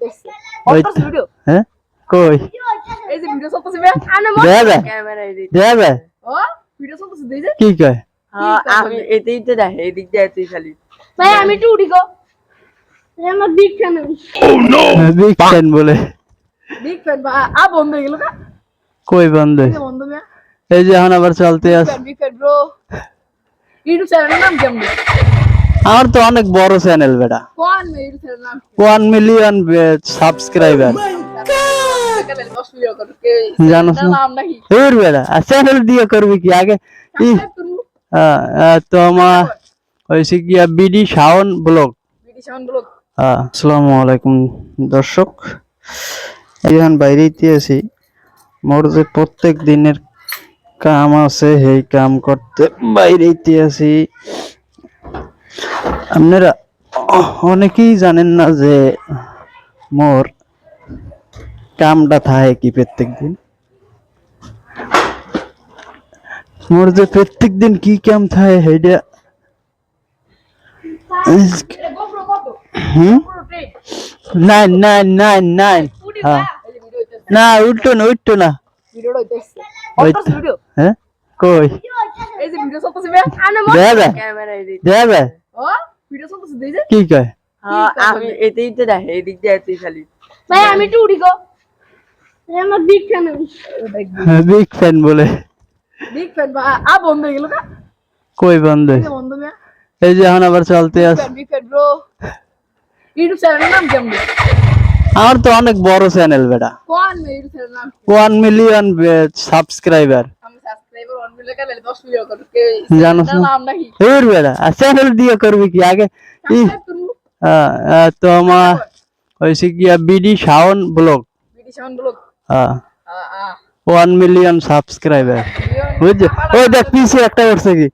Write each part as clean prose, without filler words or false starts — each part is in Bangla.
হইতাছে অটো ভিডিও হ্যাঁ কই এই যে ভিডিও চলতেছে বে দেবে ক্যামেরা এদিক দেবে ও ভিডিও চলতেছে দেই যে কি কয় হ্যাঁ আমি এতেই তো দেখ এদিক দিয়ে তুই খালি ভাই আমি একটু উঠি গো আমার বিগ ফ্যান বিগ ফ্যান বলে বিগ ফ্যান বন্ধ হয়ে গেল না কই বন্ধ এই যে বন্ধ বে এই যে এখন আবার চলতে আছে বিগ ফ্যান ব্রো ইউটিউব চ্যানেলের নাম কেমন আমার তো অনেক বড় চ্যানেল বেটা কোন ইউটিউব চ্যানেলের নাম 1 মিলিয়ন সাবস্ক্রাইবার জানোস না নাম নাকি তোর বেটা চ্যানেল দিয়ে করবি কি আগে তোমার হয়েছে কি বিডি শাওন ব্লগ আসসালামু আলাইকুম দর্শক এখন বাইরেতে আছি মোর যে প্রত্যেক দিনের কাম আছে সেই কাম করতে বাইরেতে আছি আপনারা অনেকেই জানেন না যে মোর কামটা থাকে কি প্রত্যেক দিন মোর যে প্রত্যেক দিন কি কাম থাকে সেইটা নাইন নাইন নাইন নাইন না উল্টো না হ্যাঁ কই দেবে দেবে কি কয় আমি এতেই তো দেখ এদিক দিয়ে তুই খালি ভাই আমি একটু উঠি গো আমার বিগ ফ্যান বিগ ফ্যান বলে বিগ ফ্যান বন্ধ হয়ে গেল না কই বন্ধ বন্ধ বে এই যে এখন আবার চলতে আছে বিগ ফ্যান ব্রো ইউটিউব চ্যানেলের নাম কেমন আমার তো অনেক বড় চ্যানেল বেটা কোন ইউটিউব চ্যানেলের নাম 1 মিলিয়ন সাবস্ক্রাইবার আমি সাবস্ক্রাইবার 1 মিলিয়ন কালে 10 মিলিয়ন করে জানোস না নাম নাকি তোর বেটা চ্যানেল দিয়ে করবি কি আগে তোমার হয়েছে কি বিডি শাওন ব্লগ হ্যাঁ 1 মিলিয়ন সাবস্ক্রাইবার বুঝছো ওই দেখ পিছে একটা করছে কি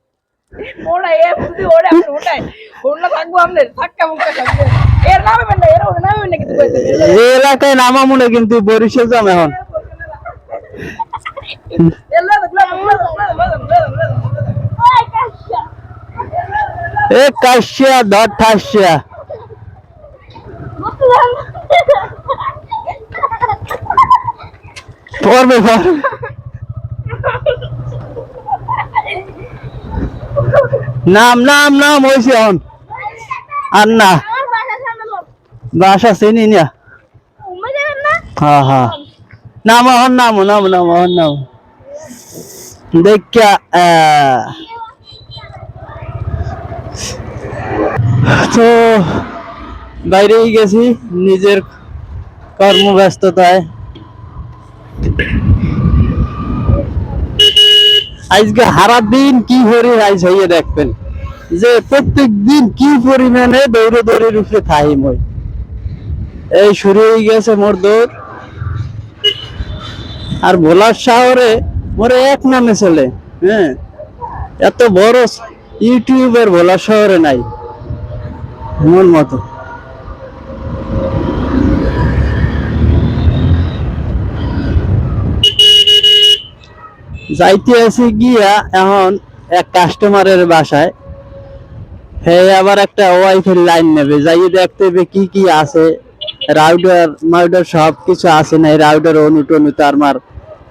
ওড়া এ বুদ্ধি ওড়া ওটাই ওড়না থাকবো আমাদের থাক্কা মুক্কা থাকবে এর নামে বেন না এর ওড়া নামে বেন না কিছু কইতে এই এলাকায় নামা মনে কিন্তু বরিশাল যাম এখন এ কাশিয়া ধর ঠাসিয়া পড়বে নাম নাম নাম হয়েছে এখন আর না বাসা চিনি না হ্যাঁ হ্যাঁ নাম এখন নাম নাম নাম এখন নাম দেখা তো বাইরেই গেছি নিজের কর্মব্যস্ততায় আজকে সারা দিন কি করে আইস হইয়ে দেখবেন যে প্রত্যেক দিন কি পরিমাণে দৌড়ে দৌড়ে রূপে থাই মই এই শুরু হয়ে গেছে মোর দৌড় আর ভোলার শহরে মোরে এক নামে চলে হ্যাঁ এত বড় ইউটিউবার ভোলার শহরে নাই মন মতো যাইতে আছি গিয়া এখন এক কাস্টমারের বাসায় হে আবার একটা ওয়াইফাই লাইন নেবে যাইয়ে দেখতে হবে কি কি আছে রাউটার মাউটার সব কিছু আছে না রাউটার অনুটনু তার মার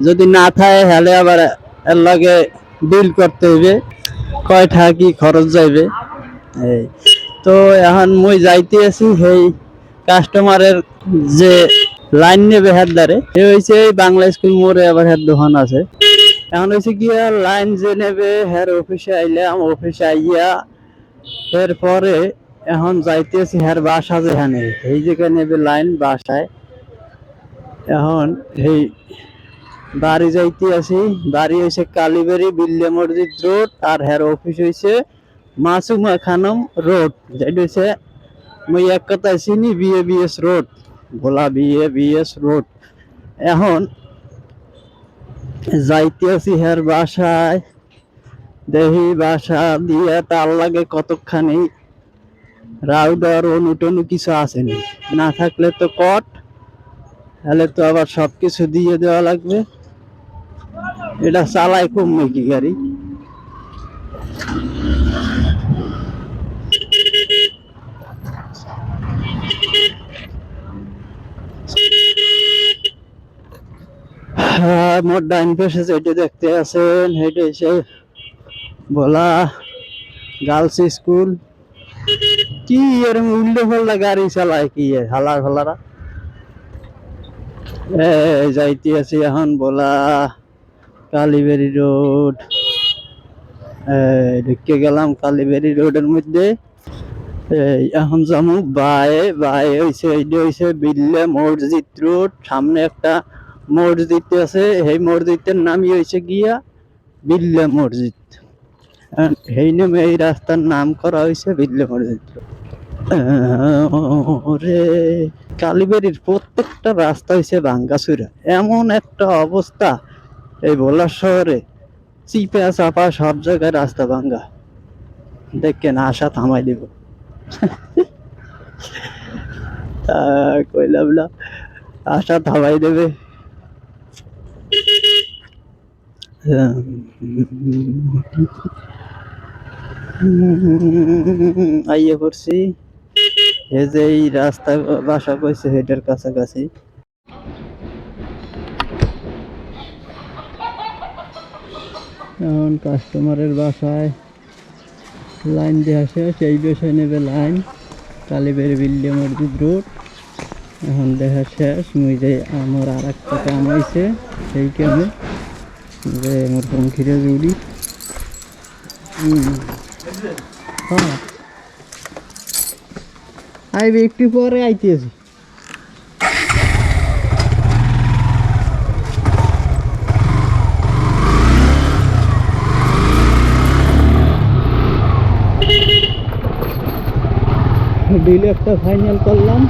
যদি না থাকে তাহলে আবার এর লগে বিল করতে হবে কয় টাকা কি খরচ যাইবে এই তো এখন মই যাইতে আছি সেই কাস্টমারের যে লাইন নেবে হের দ্বারে এ হয়েছে বাংলা স্কুল মোড়ে আবার হের দোকান আছে এখন হয়েছে কি লাইন যে নেবে হের অফিসে আইলাম অফিসে আইয়া এরপরে এখন যাইতেছি হের বাসা যেখানে এই জায়গায় নেবে লাইন বাসায় এখন এই বাড়ি যাইতে আছি বাড়ি হয়েছে কালীবাড়ি বিল্লে মসজিদ রোড আর হের অফিস হয়েছে মাসুমা খানম রোড যেটা হচ্ছে মই এক কথায় চিনি বিএস রোড ভোলা বিএস রোড এখন যাইতে আছি হের বাসায় দেখি বাসা দিয়ে তার লাগে কতখানি রাউডার অনুটনু কিছু আসেনি না থাকলে তো কট তাহলে তো আবার সবকিছু দিয়ে দেওয়া লাগবে এটা চালাই কমবে কি গাড়ি মোট ডাইন পাশে যেটা দেখতে আছেন এটা হচ্ছে ভোলা গার্লস স্কুল। কি এরকম উল্টো পাল্টা গাড়ি চালায় কি হালার ফালারা। যাইতে আছি এখন ভোলা কালীবাড়ি রোড। ঢুকে গেলাম কালীবাড়ি রোডের মধ্যে। এখন যাবো বায়ে বায়ে হয়েছে এইটা হয়েছে বিল্লা মসজিদ রোড। সামনে একটা মসজিদ আছে, সেই মসজিদের নামই হয়েছে গিয়া বিল্লা মসজিদ। সেই নামে এই রাস্তার নাম করা হয়েছে বিল্লা মসজিদ। ওরে কালীবাড়ির প্রত্যেকটা রাস্তা হয়েছে ভাঙ্গাচুরা। এমন একটা অবস্থা এই ভোলা শহরে, চিপা চাপা সব জায়গায় রাস্তা ভাঙ্গা। দেখেন আশা থামাই দিব। কইলাম না আশা থামাই দেবে। আইয়ে পড়ছি এই যে এই রাস্তা বাসা কইছে হেডের কাছাকাছি। এখন কাস্টমারের বাসায় লাইন দেওয়া শেষ, এই বাসায় নেবে লাইন কালীবাড়ি বিল্লা মসজিদ রোড। এখন দেখা শেষ। মুই যে আমার আর একটা কাম হয়েছে সেই কামে যে আমার পঙ্খিরে জুড়ি। হ্যাঁ আইবে একটু পরে আইতেছি। ডিল একটা ফাইনাল করলাম।